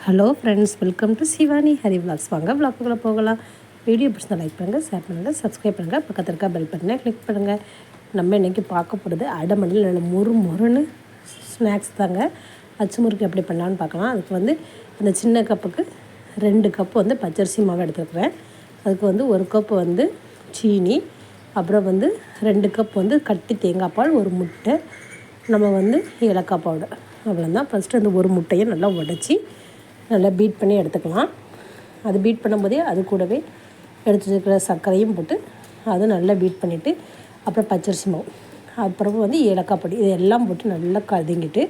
Hello friends, welcome to Shivani Hari vlogs. வாங்க விலாக்குள்ளே போகலாம். Video பிடிச்சா லைக் பண்ணுங்கள், ஷேர் பண்ணுங்கள், சப்ஸ்கிரைப் பண்ணுங்கள், பக்கத்தில் இருக்க பெல் பட்டனை கிளிக் பண்ணுங்கள். நம்ம இன்றைக்கி பார்க்க போகிறது அடமணியில் நல்ல மொறுன்னு ஸ்நாக்ஸ் தாங்க. அச்சு முறுக்கு எப்படி பண்ணலான்னு பார்க்கலாம். அதுக்கு வந்து இந்த சின்ன கப்புக்கு 2 கப்பு வந்து பச்சரிசி மாவு எடுத்துருக்குறேன். அதுக்கு வந்து 1 கப்பு வந்து சீனி, அப்புறம் வந்து 2 கப் வந்து கட்டி தேங்காய் பால், 1 முட்டை, நம்ம வந்து ஏலக்காய் பவுடர், அவ்வளோதான். ஃபஸ்ட்டு அந்த 1 முட்டையை நல்லா உடச்சி நல்லா பீட் பண்ணி எடுத்துக்கலாம். அது பீட் பண்ணும்போதே அது கூடவே எடுத்து வச்சுருக்கிற சர்க்கரையும் போட்டு அதை நல்லா பீட் பண்ணிவிட்டு, அப்புறம் பச்சரிசி மாவு, அப்புறம் வந்து ஏலக்காய் பொடி, இதெல்லாம் போட்டு நல்லா கதங்கிட்டு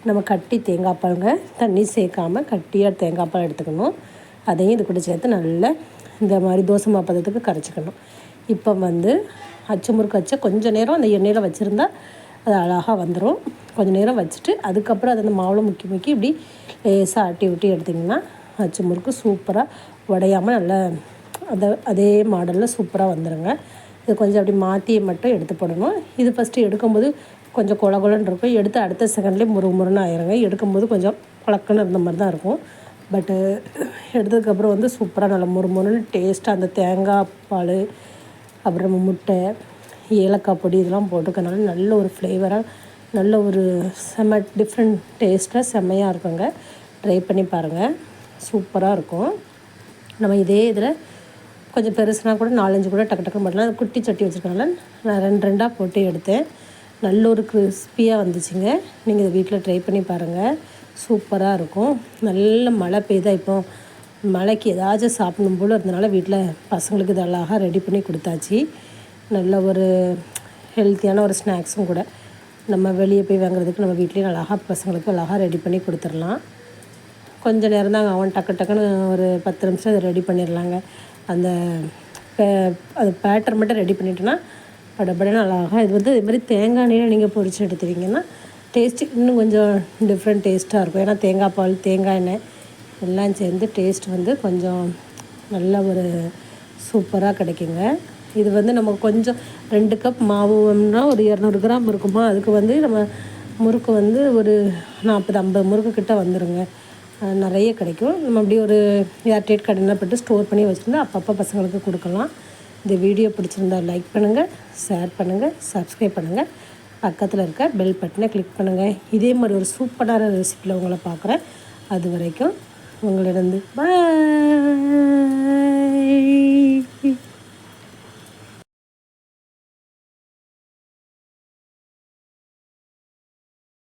நம்ம கட்டி தேங்காய் பாலுங்க, தண்ணி சேர்க்காமல் கட்டியாக தேங்காய் பால் எடுத்துக்கணும். அதையும் இது கூட சேர்த்து நல்லா இந்த மாதிரி தோசை மாவு பதத்துக்கு கரைச்சிக்கணும். இப்போ வந்து அச்சு முறுக்கு வச்சா கொஞ்சம் நேரம் அந்த எண்ணெயில் வச்சுருந்தா அது அழகாக வந்துடும். கொஞ்சம் நேரம் வச்சுட்டு அதுக்கப்புறம் அதை அந்த மாவில் முக்கி இப்படி லேசாக ஆட்டி விட்டு எடுத்திங்கன்னா அச்சு முறுக்கு சூப்பராக உடையாமல் நல்லா அதே மாடலில் சூப்பராக வந்துடுங்க. இது கொஞ்சம் அப்படி மாற்றி மட்டும் எடுத்து போடணும். இது ஃபஸ்ட்டு எடுக்கும்போது கொஞ்சம் கொலன்னு இருக்கும். எடுத்து அடுத்த செகண்ட்லேயே முறுன்னு ஆயிருங்க. எடுக்கும்போது கொஞ்சம் பழக்கன்னு இருந்த மாதிரி தான் இருக்கும். பட்டு எடுத்ததுக்கப்புறம் வந்து சூப்பராக நல்லா முறுன்னு டேஸ்ட்டாக அந்த தேங்காய் பால், அப்புறம் முட்டை, ஏலக்காய் பொடி இதெல்லாம் போட்டுக்கனால நல்ல ஒரு ஃப்ளேவராக, நல்ல ஒரு செம்ம டிஃப்ரெண்ட் டேஸ்ட்டாக செம்மையாக இருக்குங்க. ட்ரை பண்ணி பாருங்கள், சூப்பராக இருக்கும். நம்ம இதே இதில் கொஞ்சம் பெருசுனா கூட 4-5 கூட டக்கு பண்ணலாம். குட்டி சட்டி வச்சுருக்கனால நான் 2 போட்டு எடுத்தேன். நல்ல ஒரு கிறிஸ்பியாக வந்துச்சுங்க. நீங்கள் இதை வீட்டில் ட்ரை பண்ணி பாருங்கள், சூப்பராக இருக்கும். நல்ல மழை பெய்தா, இப்போ மழைக்கு ஏதாச்சும் சாப்பிடணும் போல் இருந்தனால வீட்டில் பசங்களுக்கு இது அழகாக ரெடி பண்ணி கொடுத்தாச்சு. நல்ல ஒரு ஹெல்த்தியான ஒரு ஸ்நாக்ஸும் கூட. நம்ம வெளியே போய் வாங்குறதுக்கு நம்ம வீட்லேயே அழகாக பசங்களுக்கு அழகாக ரெடி பண்ணி கொடுத்துடலாம். கொஞ்சம் நேரம் தாங்க அவன் டக்குன்னு ஒரு 10 நிமிஷம் அதை ரெடி பண்ணிடலாங்க. அந்த அது பேட்டர் மட்டும் ரெடி பண்ணிட்டோன்னா படப்படன்னு அழகாக. இது வந்து இது மாதிரி தேங்காய் எண்ணெயில் நீங்கள் பொரிச்சு எடுத்துட்டிங்கன்னா டேஸ்ட்டு இன்னும் கொஞ்சம் டிஃப்ரெண்ட் டேஸ்ட்டாக இருக்கும். ஏன்னா தேங்காய் பால், தேங்காய் எண்ணெய் எல்லாம் சேர்ந்து டேஸ்ட் வந்து கொஞ்சம் நல்ல ஒரு சூப்பராக கிடைக்குங்க. இது வந்து நம்ம கொஞ்சம் 2 கப் மாவுன்னா ஒரு 200 கிராம் இருக்குமா, அதுக்கு வந்து நம்ம முறுக்கு வந்து ஒரு 40-50 முறுக்கு கிட்ட வந்துடுங்க. நிறைய கிடைக்கும். நம்ம அப்படி ஒரு ஏர்டைட் கடையில் போட்டு ஸ்டோர் பண்ணி வச்சுருந்தா அப்பப்போ பசங்களுக்கு கொடுக்கலாம். இந்த வீடியோ பிடிச்சிருந்தா லைக் பண்ணுங்கள், ஷேர் பண்ணுங்கள், சப்ஸ்கிரைப் பண்ணுங்கள், பக்கத்தில் இருக்க பெல் பட்டனை கிளிக் பண்ணுங்கள். இதே மாதிரி ஒரு சூப்பரான ரெசிப்பியில் உங்களை பார்க்குறேன். அது வரைக்கும் உங்களிடம் பாய்.